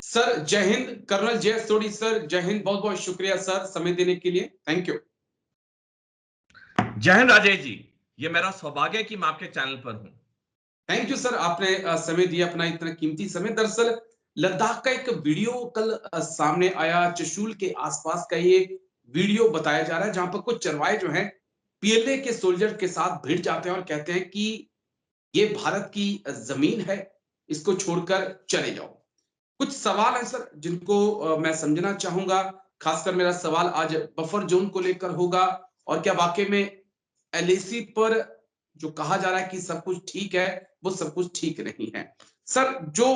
Sir जय Hind. Colonel जय सोडी sir जय हिंद, बहुत बहुत शुक्रिया सर समय देने के लिए, थैंक यू। जय हिंद राजेश जी, ये मेरा सौभाग्य है कि मैं आपके चैनल पर हूं। थैंक यू सर, आपने समय दिया, अपना इतना कीमती समय। दरअसल लद्दाख का एक वीडियो कल सामने आया, चशुल के आसपास का ये वीडियो बताया जा रहा है, जहां पर कुछ चरवाहे जो हैं पीएलए के सोल्जर के साथ भिड़ जाते हैं और कहते हैं कि ये भारत की जमीन है, इसको छोड़कर चले जाओ। कुछ सवाल है सर जिनको मैं समझना चाहूंगा, खासकर मेरा सवाल आज बफर जोन को लेकर होगा, और क्या वाकई में एलएसी पर जो कहा जा रहा है कि सब कुछ ठीक है, वो सब कुछ ठीक नहीं है। सर जो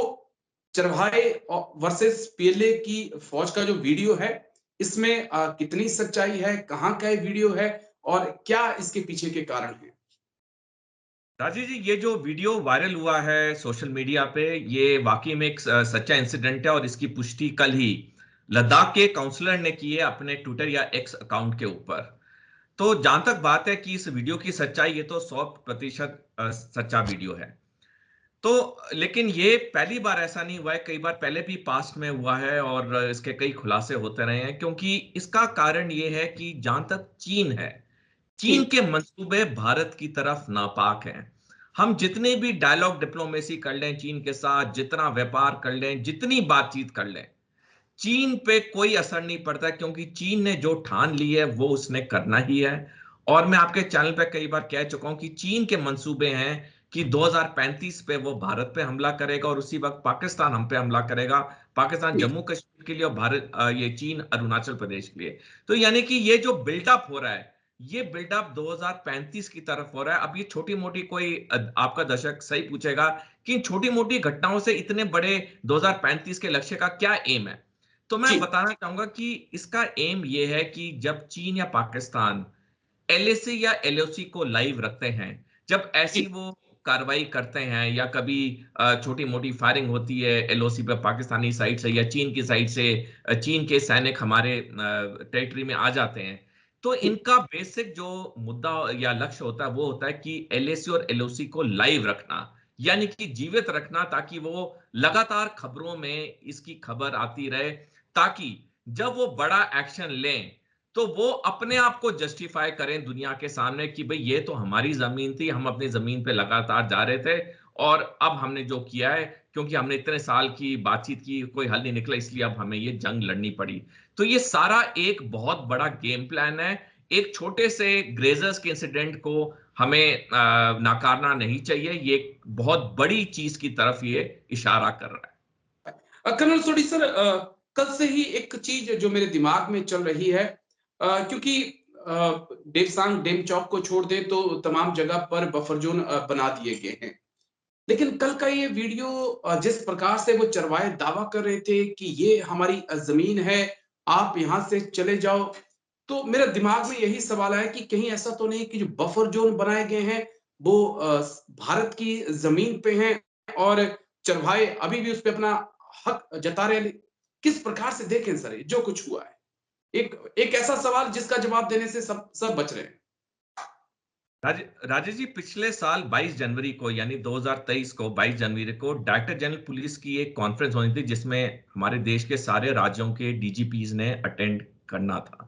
चरवाहे वर्सेस पीएलए की फौज का जो वीडियो है, इसमें कितनी सच्चाई है, कहां का ये वीडियो है और क्या इसके पीछे के कारण है? राजीव जी, ये जो वीडियो वायरल हुआ है सोशल मीडिया पे, ये वाकई में एक सच्चा इंसिडेंट है और इसकी पुष्टि कल ही लद्दाख के काउंसलर ने की है अपने ट्विटर या एक्स अकाउंट के ऊपर। तो जहां तक बात है कि इस वीडियो की सच्चाई, ये तो 100% सच्चा वीडियो है। तो लेकिन ये पहली बार ऐसा नहीं हुआ है, कई बार पहले भी पास्ट में हुआ है और इसके कई खुलासे होते रहे हैं। क्योंकि इसका कारण ये है कि जहां तक चीन है, चीन के मंसूबे भारत की तरफ नापाक हैं। हम जितने भी डायलॉग डिप्लोमेसी कर लें चीन के साथ, जितना व्यापार कर लें, जितनी बातचीत कर लें, चीन पे कोई असर नहीं पड़ता, क्योंकि चीन ने जो ठान ली है वो उसने करना ही है। और मैं आपके चैनल पे कई बार कह चुका हूं कि चीन के मंसूबे हैं कि 2035 पे वो भारत पे हमला करेगा और उसी वक्त पाकिस्तान हम पे हमला करेगा। पाकिस्तान जम्मू कश्मीर के लिए और भारत ये चीन अरुणाचल प्रदेश के लिए। तो यानी कि ये जो बिल्डअप हो रहा है, ये बिल्डअप 2035 की तरफ हो रहा है। अब ये छोटी मोटी कोई आपका दर्शक सही पूछेगा कि छोटी मोटी घटनाओं से इतने बड़े 2035 के लक्ष्य का क्या एम है। तो मैं बताना चाहूंगा कि इसका एम ये है कि जब चीन या पाकिस्तान एलएसी या एलओसी को लाइव रखते हैं, जब ऐसी वो कार्रवाई करते हैं या कभी छोटी मोटी फायरिंग होती है एलओसी पे पाकिस्तानी साइड से या चीन की साइड से, चीन के सैनिक हमारे टेरिटरी में आ जाते हैं, तो इनका बेसिक जो मुद्दा या लक्ष्य होता है वो होता है कि एलएसी और एलओसी को लाइव रखना, यानी कि जीवित रखना, ताकि वो लगातार खबरों में इसकी खबर आती रहे, ताकि जब वो बड़ा एक्शन लें तो वो अपने आप को जस्टिफाई करें दुनिया के सामने कि भाई ये तो हमारी जमीन थी, हम अपनी जमीन पे लगातार जा रहे थे और अब हमने जो किया है, क्योंकि हमने इतने साल की बातचीत की, कोई हल नहीं निकला, इसलिए अब हमें ये जंग लड़नी पड़ी। तो ये सारा एक बहुत बड़ा गेम प्लान है। एक छोटे से ग्रेजर्स के इंसिडेंट को हमें नाकारना नहीं चाहिए, ये एक बहुत बड़ी चीज की तरफ ये इशारा कर रहा है। कर्नल सोडी सर, कल से ही एक चीज जो मेरे दिमाग में चल रही है, क्योंकि डेपसांग डेम चौक को छोड़ दे तो तमाम जगह पर बफर जोन बना दिए गए हैं, लेकिन कल का ये वीडियो जिस प्रकार से वो चरवाहे दावा कर रहे थे कि ये हमारी जमीन है, आप यहां से चले जाओ, तो मेरे दिमाग में यही सवाल है कि कहीं ऐसा तो नहीं कि जो बफर जोन बनाए गए हैं वो भारत की जमीन पे हैं और चरवाहे अभी भी उस पे अपना हक जता रहे हैं। किस प्रकार से देखें सर जो कुछ हुआ है, एक एक ऐसा सवाल जिसका जवाब देने से सब बच रहे हैं। राजेश जी, पिछले साल 22 जनवरी को, यानी 2023 को 22 जनवरी को डायरेक्टर जनरल पुलिस की एक कॉन्फ्रेंस होनी थी, जिसमें हमारे देश के सारे राज्यों के डीजीपीज ने अटेंड करना था।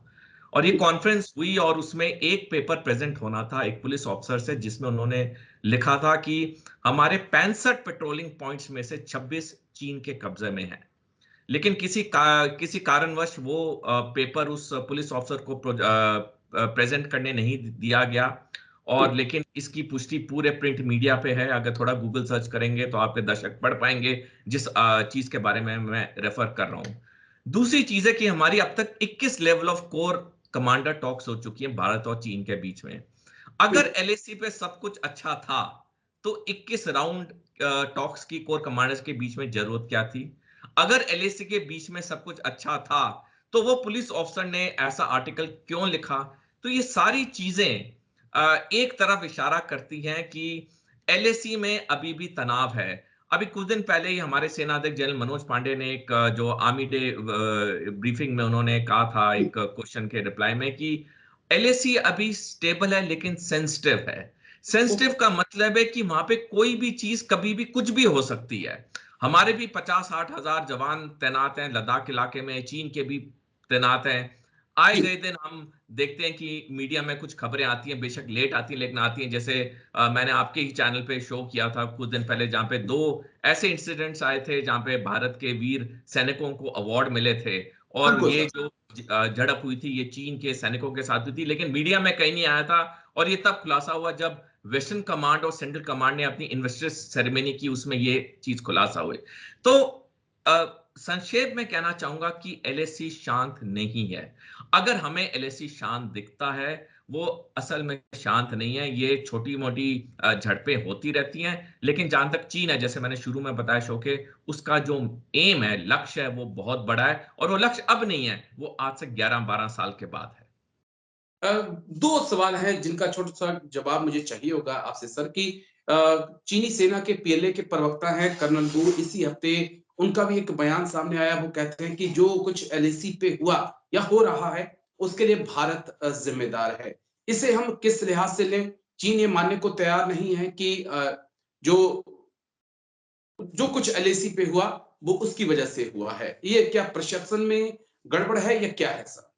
और ये कॉन्फ्रेंस हुई और उसमें एक पेपर प्रेजेंट होना था एक पुलिस ऑफिसर से, जिसमें उन्होंने लिखा था कि हमारे 65 पेट्रोलिंग पॉइंट्स में से 26 चीन के कब्जे में है। लेकिन किसी कारणवश वो पेपर उस पुलिस ऑफिसर को प्रेजेंट करने नहीं दिया गया। और लेकिन इसकी पुष्टि पूरे प्रिंट मीडिया पे है, अगर थोड़ा गूगल सर्च करेंगे तो आपके दर्शक पढ़ पाएंगे जिस चीज के बारे में मैं रेफर कर रहा हूं। दूसरी चीज है कि हमारी अब तक 21 level of core commander talks हो चुकी है भारत और चीन के बीच में। अगर एलएसी पे सब कुछ अच्छा था तो 21 राउंड टॉक्स की कोर कमांडर्स के बीच में जरूरत क्या थी? अगर एलएसी के बीच में सब कुछ अच्छा था तो वो पुलिस ऑफिसर ने ऐसा आर्टिकल क्यों लिखा? तो ये सारी चीजें एक तरफ इशारा करती हैं कि एलएसी में अभी भी तनाव है। अभी कुछ दिन पहले ही हमारे सेनाध्यक्ष जनरल मनोज पांडे ने एक जो आर्मी डे ब्रीफिंग में उन्होंने कहा था एक क्वेश्चन के रिप्लाई में कि एलएसी अभी स्टेबल है लेकिन सेंसिटिव है। सेंसिटिव का मतलब है कि वहां पे कोई भी चीज कभी भी कुछ भी हो सकती है। हमारे भी 50-60 हजार जवान तैनात हैं लद्दाख इलाके में, चीन के भी तैनात हैं। आए गए दिन हम देखते हैं कि मीडिया में कुछ खबरें आती हैं, बेशक लेट आती हैं लेकिन आती हैं। जैसे मैंने आपके ही चैनल पे शो किया था कुछ दिन पहले, जहां पे 2 ऐसे इंसिडेंट्स आए थे जहां पे भारत के वीर सैनिकों को अवार्ड मिले थे, और बिल्कुल ये सर। जो झड़प हुई थी ये चीन के सैनिकों के साथ हुई थी, लेकिन मीडिया में कहीं नहीं आया था। और ये तब खुलासा हुआ जब वेस्टर्न कमांड और सेंट्रल कमांड ने अपनी इन्वेस्टर्स सेरेमनी की, उसमें ये चीज खुलासा हुई। तो संक्षेप में कहना चाहूंगा कि एलएसी शांत नहीं है। अगर हमें एलएसी शांत दिखता है, वो असल में शांत नहीं है। ये छोटी मोटी झड़पें होती रहती हैं, लेकिन जहां तक चीन है, जैसे मैंने शुरू में बताया शो के, उसका जो एम है, लक्ष्य है, वो बहुत बड़ा है। और वो लक्ष्य अब नहीं है, वो आज से 11-12 साल के बाद है। दो सवाल हैं जिनका छोटा सा जवाब मुझे चाहिए होगा आपसे सर कि चीनी सेना के पीएलए के प्रवक्ता हैं कर्नल वू, इसी हफ्ते उनका भी एक बयान सामने आया। वो कहते हैं कि जो कुछ एलएसी पे हुआ या हो रहा है उसके लिए भारत जिम्मेदार है। इसे हम किस लिहाज से लें? चीन ये मानने को तैयार नहीं है कि जो जो कुछ एलएसी पे हुआ वो उसकी वजह से हुआ है। ये क्या प्रशासन में गड़बड़ है या क्या है सर?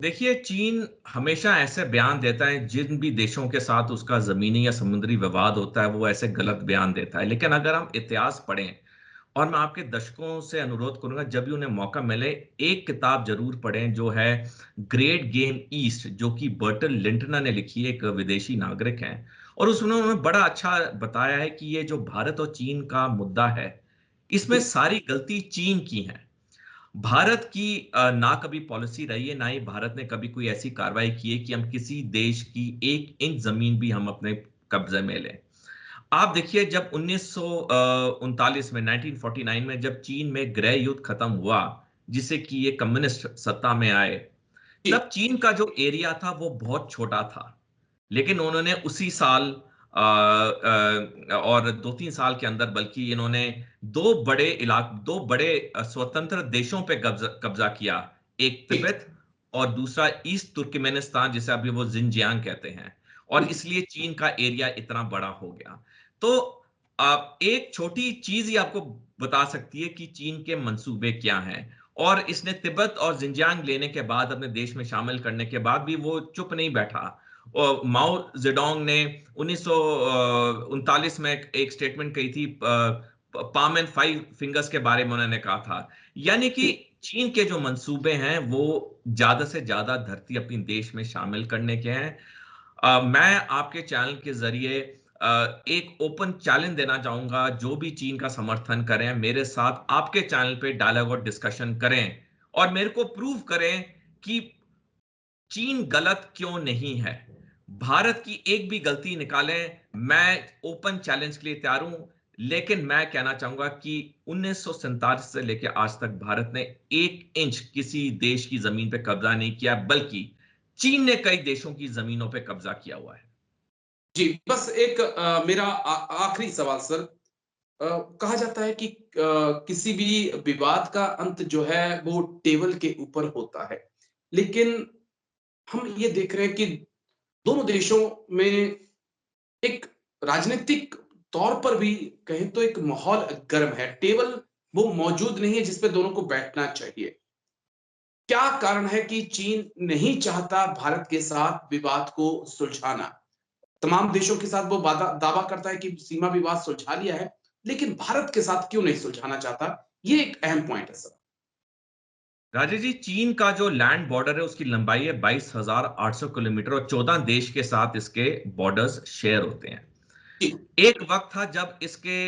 देखिए, चीन हमेशा ऐसे बयान देता है, जिन भी देशों के साथ उसका जमीनी या समुद्री विवाद होता है वो ऐसे गलत बयान देता है। लेकिन अगर हम इतिहास पढ़ें, और मैं आपके दर्शकों से अनुरोध करूंगा जब भी उन्हें मौका मिले, एक किताब जरूर पढ़ें जो है ग्रेट गेम ईस्ट, जो कि बर्टल लिंटनर ने लिखी है, एक विदेशी नागरिक हैं। और उसमें उन्होंने बड़ा अच्छा बताया है कि ये जो भारत और चीन का मुद्दा है, इसमें सारी गलती चीन की है। भारत की ना कभी पॉलिसी रही है, ना ही भारत ने कभी कोई ऐसी कार्रवाई की है कि हम किसी देश की 1 इंच जमीन भी हम अपने कब्जे में लें। आप देखिए, जब 1939 में 1949 में जब चीन में गृह युद्ध खत्म हुआ, जिसे कि ये कम्युनिस्ट सत्ता में आए, जी। तब चीन का जो एरिया था वो बहुत छोटा था। लेकिन उन्होंने उसी साल और 2-3 साल के अंदर, बल्कि इन्होंने दो बड़े स्वतंत्र देशों पे कब्जा कब्जा किया। एक जी। तिब्बत और दूसरा ईस्ट तुर्कमेनिस्तान, जिसे अभी वो जिनजियांग कहते हैं। और इसलिए चीन का एरिया इतना बड़ा हो गया। तो आप एक छोटी चीज ही आपको बता सकती है कि चीन के मंसूबे क्या हैं। और इसने तिब्बत और जिनजियांग लेने के बाद, अपने देश में शामिल करने के बाद भी वो चुप नहीं बैठा। और माओ जेडोंग ने 1939 में एक स्टेटमेंट कही थी, पाम एंड 5 फिंगर्स के बारे में उन्होंने कहा था। यानी कि चीन के जो मंसूबे हैं वो ज्यादा से ज्यादा धरती अपनी देश में शामिल करने के हैं। मैं आपके चैनल के जरिए एक ओपन चैलेंज देना चाहूंगा, जो भी चीन का समर्थन करें, मेरे साथ आपके चैनल पे डायलॉग और डिस्कशन करें, और मेरे को प्रूव करें कि चीन गलत क्यों नहीं है। भारत की एक भी गलती निकालें, मैं ओपन चैलेंज के लिए तैयार हूं। लेकिन मैं कहना चाहूंगा कि 1947 से लेकर आज तक भारत ने 1 इंच किसी देश की जमीन पे कब्जा नहीं किया, बल्कि चीन ने कई देशों की जमीनों पे कब्जा किया हुआ है। जी, बस एक मेरा आखिरी सवाल सर। कहा जाता है कि किसी भी विवाद का अंत जो है वो टेबल के ऊपर होता है। लेकिन हम ये देख रहे हैं कि दोनों देशों में एक राजनीतिक तौर पर भी कहें तो एक माहौल गर्म है। टेबल वो मौजूद नहीं है जिस पे दोनों को बैठना चाहिए। क्या कारण है कि चीन नहीं चाहता भारत के साथ विवाद को सुलझाना? तमाम देशों के साथ वो दावा करता है कि सीमा विवाद सुलझा लिया है, लेकिन भारत के साथ क्यों नहीं सुलझाना चाहता? ये एक अहम पॉइंट है सर। राजेश जी, चीन का जो लैंड बॉर्डर है उसकी लंबाई है 22,800 किलोमीटर, और 14 देश के साथ इसके बॉर्डर्स शेयर होते हैं। जी। एक वक्त था जब इसके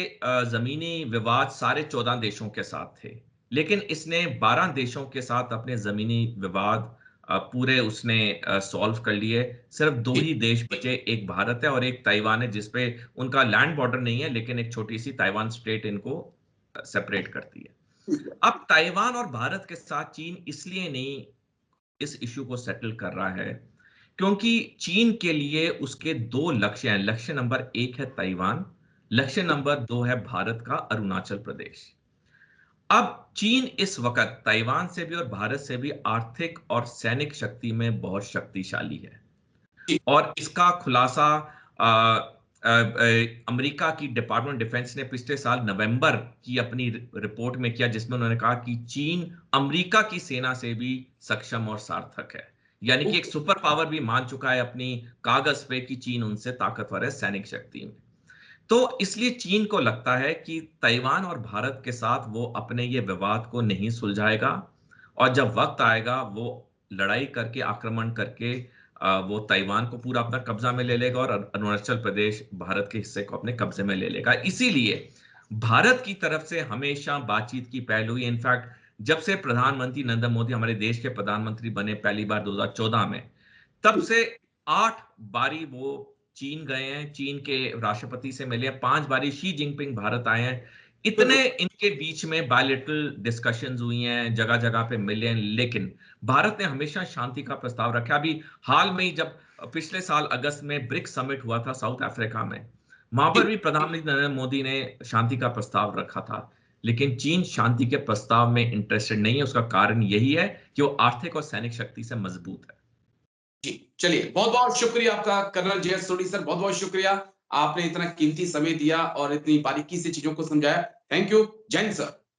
जमीनी विवाद सारे 14 देशों के साथ थे, लेकिन इसने 12 देशों के साथ अपने जमीनी विवाद पूरे उसने सॉल्व कर लिए। सिर्फ दो जी। ही देश बचे, एक भारत है और एक ताइवान है, जिसपे उनका लैंड बॉर्डर नहीं है, लेकिन एक छोटी सी ताइवान स्टेट इनको सेपरेट करती है। अब ताइवान और भारत के साथ चीन इसलिए नहीं इस इश्यू को सेटल कर रहा है, क्योंकि चीन के लिए उसके 2 लक्ष्य हैं। लक्ष्य नंबर 1 है ताइवान, लक्ष्य नंबर 2 है भारत का अरुणाचल प्रदेश। अब चीन इस वक्त ताइवान से भी और भारत से भी आर्थिक और सैनिक शक्ति में बहुत शक्तिशाली है, जी, और इसका खुलासा अमेरिका की डिपार्टमेंट डिफेंस ने पिछले साल नवंबर की अपनी रिपोर्ट में किया, जिसमें उन्होंने कहा कि चीन अमेरिका की सेना से भी सक्षम और सार्थक है। यानी कि एक ओके, सुपर पावर भी मान चुका है अपनी कागज पे कि चीन उनसे ताकतवर है सैनिक शक्ति में। तो इसलिए चीन को लगता है कि ताइवान और भारत के साथ वो अपने ये विवाद को नहीं सुलझाएगा, और जब वक्त आएगा वो लड़ाई करके, आक्रमण करके वो ताइवान को पूरा अपना कब्जा में ले लेगा और अरुणाचल प्रदेश भारत के हिस्से को अपने कब्जे में ले लेगा। इसीलिए भारत की तरफ से हमेशा बातचीत की पहल हुई। इनफैक्ट जब से प्रधानमंत्री नरेंद्र मोदी हमारे देश के प्रधानमंत्री बने पहली बार 2014 में, तब से 8 बारी वो चीन गए हैं, चीन के राष्ट्रपति से मिले हैं, 5 बारी शी जिनपिंग भारत आए हैं। इतने बिल्कुल, इनके बीच में बायलैटरल डिस्कशंस हुई हैं, जगह जगह पे मिले हैं, लेकिन भारत ने हमेशा शांति का प्रस्ताव रखा। अभी हाल में ही जब पिछले साल अगस्त में ब्रिक्स समिट हुआ था साउथ अफ्रीका में, वहां पर जी, भी प्रधानमंत्री नरेंद्र मोदी ने शांति का प्रस्ताव रखा था, लेकिन चीन शांति के प्रस्ताव में इंटरेस्टेड नहीं है। उसका कारण यही है कि वो आर्थिक और सैनिक शक्ति से मजबूत है। जी। चलिए, बहुत-बहुत शुक्रिया आपका कर्नल जे.एस. सोनी सर, बहुत-बहुत शुक्रिया। आपने इतना कीमती समय दिया और इतनी बारीकी से चीज़ों को समझाया। Thank you. जय हिंद सर।